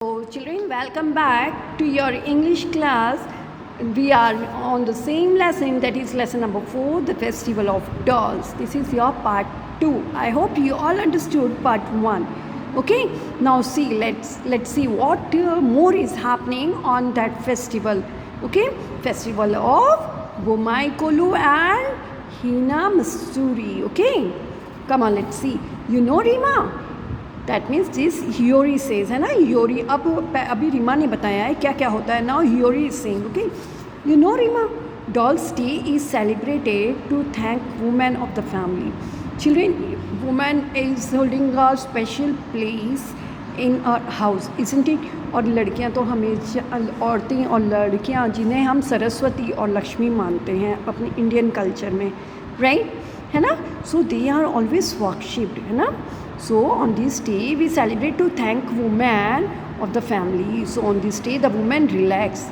So children, welcome back to your English class. We are on the same lesson, that is lesson number 4, the festival of dolls. This is your part 2. I hope you all understood part 1. Okay, now see, let's see what more is happening on that festival. Okay, festival of Bomai Kolu and Hina Masturi. Okay, come on, let's see. You know Rima? That means this Hiyori says है ना. हियोरी अब अभी रीमा ने बताया है क्या क्या होता है. Now Hiyori is saying okay. You know Rima, dolls day is celebrated to thank women of the family. Children, women is holding a special place in a house, isn't it. और लड़कियां तो हमेशा, औरतें और लड़कियां जिन्हें हम सरस्वती और लक्ष्मी मानते हैं अपने इंडियन कल्चर में, राइट, है ना. सो दे आर ऑलवेज वर्शिप्ड, है ना. So on this day we celebrate to thank women of the family. So on this day the women relax,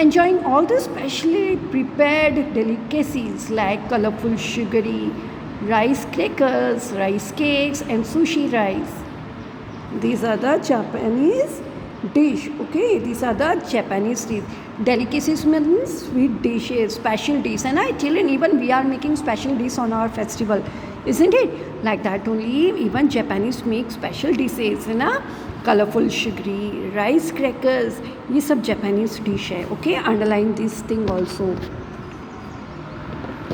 enjoying all the specially prepared delicacies like colorful sugary rice crackers, rice cakes and sushi rice. These are the Japanese dish. Okay, these are the Japanese dish. Delicacies means sweet dishes, special dish. And I children, even we are making special dish on our festival, isn't it? Like that only, even Japanese make special dishes, है ना. Colorful sugary rice crackers, ये सब Japanese dish है. Okay, underline this thing also.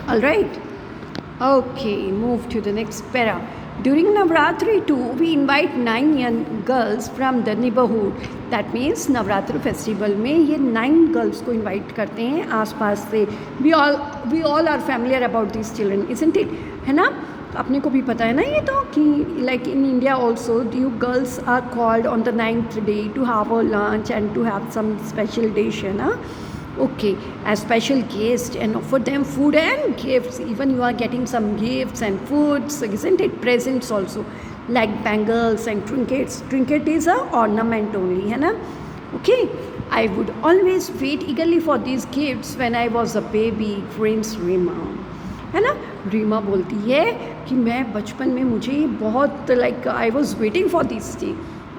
All right. Okay, move to the next para. During Navratri too, we invite 9 young girls from the neighborhood. That means Navratri festival में ये 9 girls को invite करते हैं आसपास से. We all are familiar about these children, isn't it? है ना. अपने को भी पता है ना ये तो कि like in India also you girls are called on the 9th day to have a lunch and to have some special dish, है ना. Okay, as special guest and offer them food and gifts. Even you are getting some gifts and foods, isn't it? Presents also, like bangles and trinkets. Trinket is a ornament only, है ना. Okay, I would always wait eagerly for these gifts when I was a baby, Prince Rima, है ना. रीमा बोलती है कि मैं बचपन में मुझे बहुत like I was waiting for this day.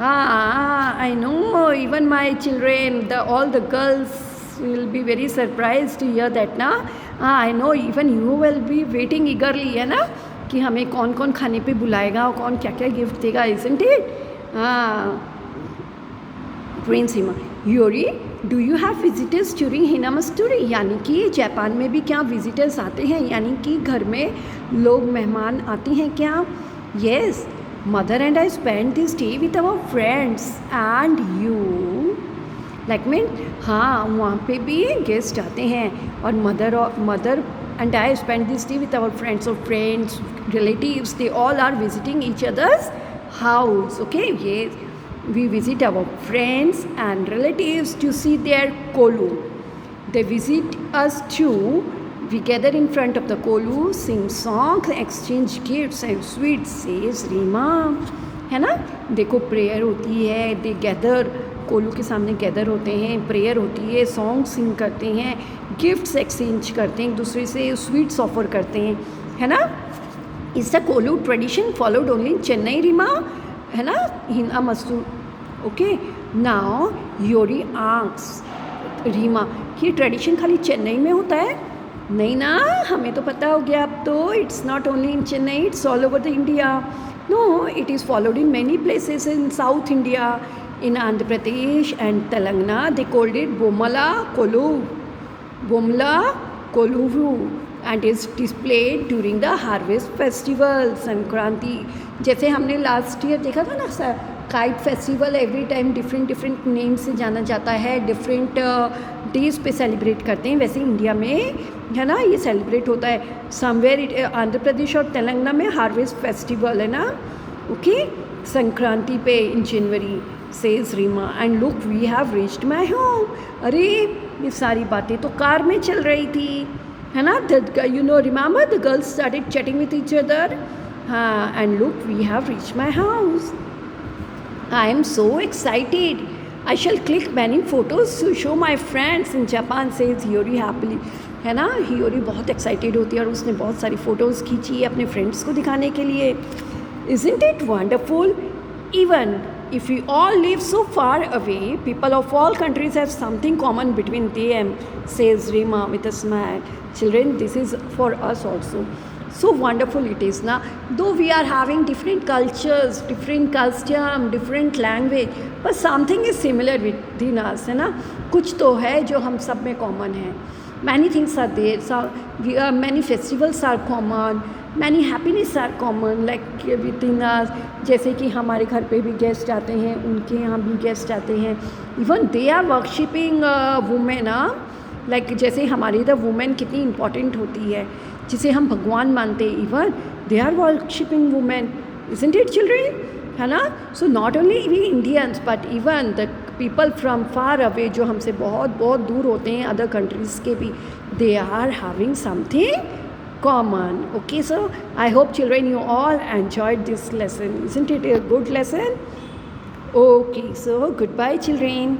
I know even my children, all the girls will be very surprised to hear that ना. I know even you will be waiting eagerly, है ना, कि हमें कौन कौन खाने पे बुलाएगा और कौन क्या क्या गिफ्ट देगा, isn't it? Prince Hima, Yuri, do you have visitors during Hina Masturi. यानी कि जापान में भी क्या विजिटर्स आते हैं, यानी कि घर में लोग मेहमान आते हैं क्या. Yes, mother and I spend this day with our friends and you. Like mean, हाँ, वहाँ पे भी गेस्ट आते हैं. और mother and I spend this day with our friends. और friends, relatives, they all are visiting each others house. Okay, ये we visit our friends and relatives to see their kolu. They visit us too. We gather in front of the kolu, sing songs, exchange gifts and sweets, says Rima, है ना. देखो prayer होती है, they gather, कोलू के सामने gather होते हैं, प्रेयर होती है, सॉन्ग सिंग करते हैं, गिफ्ट्स एक्सचेंज करते हैं एक दूसरे से, स्वीट्स ऑफर करते हैं, है ना. Is the Kolu tradition followed only in Chennai, Reema, है ना, Hina Mastoor. Okay, now your आंक्स रीमा, ये ट्रेडिशन खाली चेन्नई में होता है. नहीं ना, हमें तो पता हो गया अब तो. It's not only in Chennai, it's all over the India. No, it is followed in many places in south India. In Andhra Pradesh and Telangana, they called it Bomala Koluvu, and is displayed during the harvest festival, Sankranti. जैसे हमने last year देखा था ना, kite festival every time different name से जाना जाता है, different days पे सेलिब्रेट करते हैं. वैसे इंडिया में, है ना, ये सेलिब्रेट होता है समवेयर. आंध्र प्रदेश और तेलंगाना में हार्वेस्ट फेस्टिवल है ना. ओके, संक्रांति पे इन जनवरी, says Rima. And look, we have reached my home. अरे ये सारी बातें तो कार में चल रही थी, है ना. You know, remember the girls started chatting with each other. हाँ, and look, we have reached my house. I am so excited. I shall click many photos to show my friends in Japan, says Hiyori happily. है ना, हियोरी बहुत excited होती है और उसने बहुत सारी फ़ोटोज़ खींची अपने फ्रेंड्स को दिखाने के लिए. Isn't it wonderful? Even if we all live so far away, people of all countries have something common between them, says Rima with a smile. Children, this is for us also. So wonderful it is na. Though we are having different cultures, different custom, different language, but something is similar within us, है ना. कुछ तो है जो हम सब में common है. Many things are there. So many festivals are common. Many happiness are common like within us. जैसे कि हमारे घर पे भी गेस्ट आते हैं, उनके यहाँ भी गेस्ट आते हैं. Even they are worshipping women like जैसे हमारी इधर वुमेन कितनी इम्पॉर्टेंट होती है, जिसे हम भगवान मानते हैं. Even they are worshipping women, isn't it children, है ना. So not only we Indians but even the people from far away, जो हमसे बहुत बहुत दूर होते हैं, अदर कंट्रीज़ के भी, they are having something common. Okay, so I hope children you all enjoyed this lesson. Isn't it a good lesson? Okay, so goodbye children.